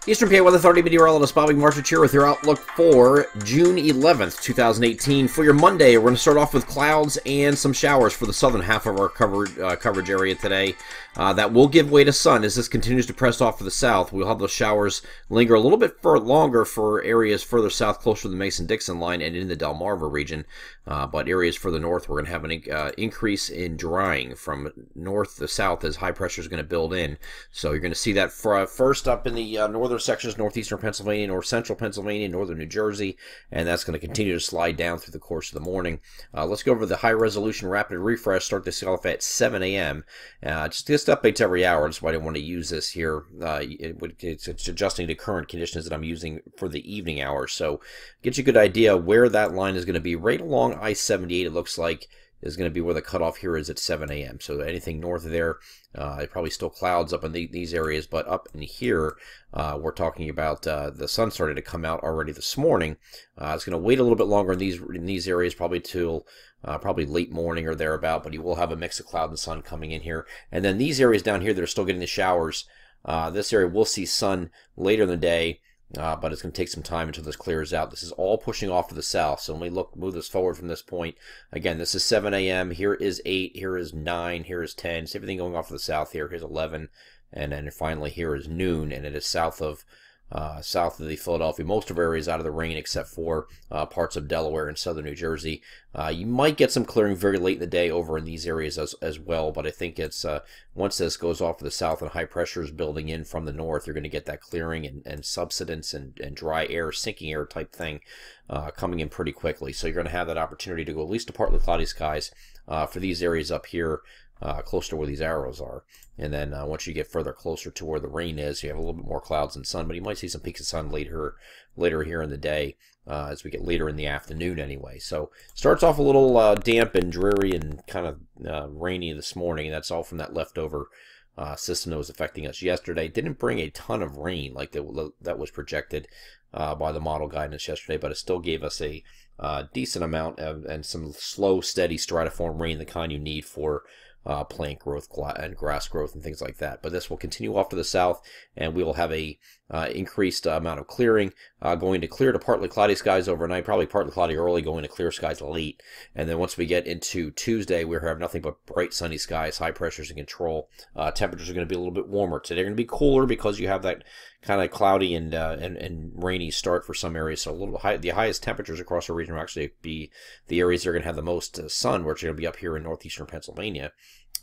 Eastern PA Weather 30 meteorologist Bobby Marchich here with your outlook for June 11th, 2018. For your Monday, we're going to start off with clouds and some showers for the southern half of our coverage area today. That will give way to sun as this continues to press off to the south. We'll have those showers linger a little bit longer for areas further south, closer to the Mason-Dixon line and in the Delmarva region. But areas further north, we're going to have an increase in drying from north to south as high pressure is going to build in. So you're going to see that first up in the northern sections, northeastern Pennsylvania, north central Pennsylvania, northern New Jersey, and that's going to continue to slide down through the course of the morning. Let's go over the high resolution rapid refresh. Start this off at 7 a.m. Just updates every hour. That's why I didn't want to use this here. It's adjusting to current conditions that I'm using for the evening hours. So get you a good idea where that line is going to be. Right along I-78, it looks like, is going to be where the cutoff here is at 7 a.m. So anything north of there, probably still clouds up in these areas, but up in here, we're talking about the sun started to come out already this morning. It's going to wait a little bit longer in these areas, probably till probably late morning or thereabout, but you will have a mix of cloud and sun coming in here. And then these areas down here that are still getting the showers, this area will see sun later in the day. But it's going to take some time until this clears out. This is all pushing off to the south. So when we move this forward from this point, again, this is 7 a.m. Here is 8. Here is 9. Here is 10. So everything going off to the south here. Here's 11. And then finally here is noon. And it is south of the Philadelphia. Most of our areas out of the rain except for parts of Delaware and southern New Jersey. You might get some clearing very late in the day over in these areas as well, but I think it's once this goes off to the south and high pressure is building in from the north, you're going to get that clearing and subsidence and dry air, sinking air type thing coming in pretty quickly. So you're going to have that opportunity to go at least to partly cloudy skies for these areas up here. Close to where these arrows are, and then once you get further closer to where the rain is, you have a little bit more clouds and sun, but you might see some peaks of sun later here in the day as we get later in the afternoon anyway. So starts off a little damp and dreary and kind of rainy this morning, and that's all from that leftover system that was affecting us yesterday. Didn't bring a ton of rain like that was projected by the model guidance yesterday, but it still gave us a decent amount and some slow, steady stratiform rain, the kind you need for plant growth and grass growth and things like that. But this will continue off to the south, and we will have a increased amount of clearing, going to clear to partly cloudy skies overnight, probably partly cloudy early, going to clear skies late. And then once we get into Tuesday, we have nothing but bright sunny skies, high pressures in control. Temperatures are going to be a little bit warmer. Today they're going to be cooler because you have that kind of cloudy and rainy start for some areas. So a little high, the highest temperatures across the region will actually be the areas that are going to have the most sun, which are going to be up here in northeastern Pennsylvania.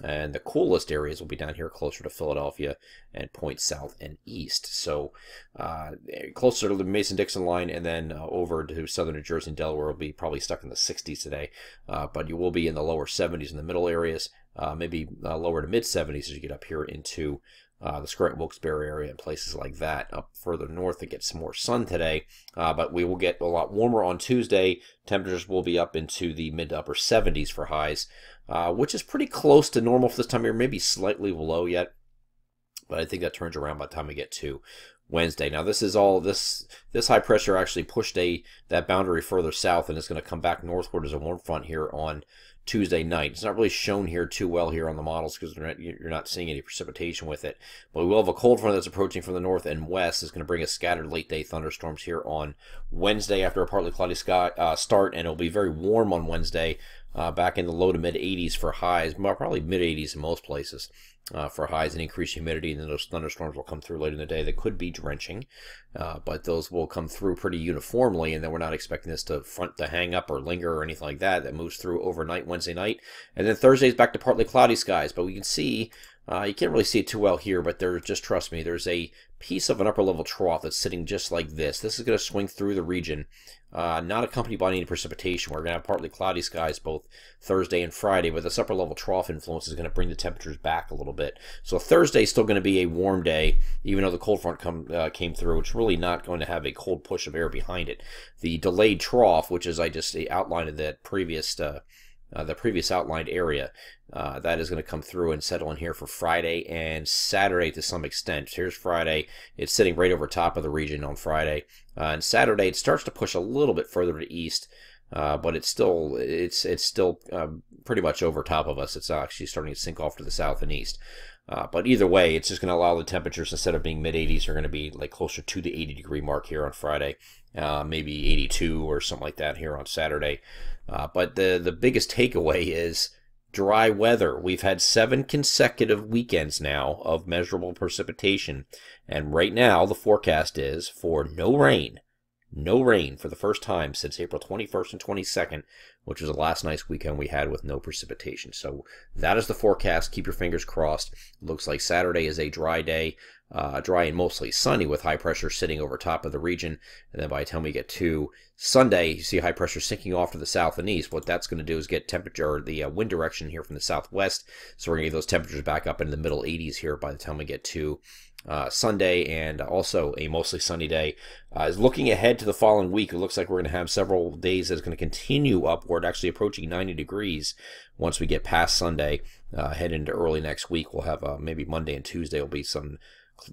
And the coolest areas will be down here closer to Philadelphia and points south and east. So closer to the Mason-Dixon line, and then over to southern New Jersey and Delaware will be probably stuck in the 60s today. But you will be in the lower 70s in the middle areas, maybe lower to mid-70s as you get up here into the Scranton-Wilkes-Barre area and places like that. Up further north to get some more sun today, but we will get a lot warmer on Tuesday. Temperatures will be up into the mid to upper 70s for highs, which is pretty close to normal for this time of year, maybe slightly below yet, but I think that turns around by the time we get to Wednesday. Now this is all this high pressure actually pushed that boundary further south, and it's going to come back northward as a warm front here on Tuesday night. It's not really shown here too well here on the models because you're not seeing any precipitation with it. But we will have a cold front that's approaching from the north and west. It's going to bring us scattered late day thunderstorms here on Wednesday after a partly cloudy sky start, and it'll be very warm on Wednesday, back in the low to mid 80s for highs, probably mid 80s in most places. For highs and increased humidity, and then those thunderstorms will come through later in the day. They could be drenching, but those will come through pretty uniformly, and then we're not expecting this to hang up or linger or anything like that. That moves through overnight Wednesday night, and then Thursday's back to partly cloudy skies. But we can see, you can't really see it too well here, but just trust me, there's a piece of an upper level trough that's sitting just like this. This is going to swing through the region, not accompanied by any precipitation. We're going to have partly cloudy skies both Thursday and Friday, but this upper level trough influence is going to bring the temperatures back a little bit. So Thursday is still going to be a warm day, even though the cold front came through. It's really not going to have a cold push of air behind it. The delayed trough, which is I just outlined in that previous the previous outlined area, that is going to come through and settle in here for Friday and Saturday to some extent. Here's Friday. It's sitting right over top of the region on Friday. And Saturday, it starts to push a little bit further to east but it's still pretty much over top of us. It's actually starting to sink off to the south and east. But either way, it's just going to allow the temperatures, instead of being mid-80s, are going to be like closer to the 80-degree mark here on Friday, maybe 82 or something like that here on Saturday. But the biggest takeaway is dry weather. We've had 7 consecutive weekends now of measurable precipitation, and right now the forecast is for no rain. No rain for the first time since April 21st and 22nd, which was the last nice weekend we had with no precipitation. So that is the forecast. Keep your fingers crossed. Looks like Saturday is a dry day, dry and mostly sunny, with high pressure sitting over top of the region. And then by the time we get to Sunday, you see high pressure sinking off to the south and east. What that's going to do is get temperature, or the wind direction here from the southwest. So we're going to get those temperatures back up into the middle 80s here by the time we get to Sunday, and also a mostly sunny day. Looking ahead to the following week, it looks like we're going to have several days that's going to continue upward, actually approaching 90 degrees once we get past Sunday. Head into early next week, we'll have maybe Monday and Tuesday will be some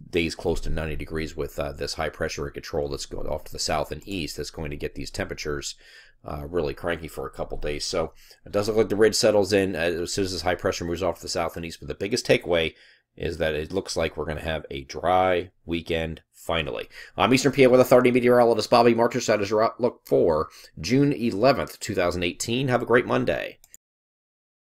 days close to 90 degrees with this high pressure in control that's going off to the south and east. That's going to get these temperatures really cranky for a couple days. So it does look like the ridge settles in as soon as this high pressure moves off to the south and east. But the biggest takeaway is that it looks like we're going to have a dry weekend finally. I'm Eastern PA with Authority meteorologist Bobby Marchers. That is your outlook for June 11th, 2018. Have a great Monday.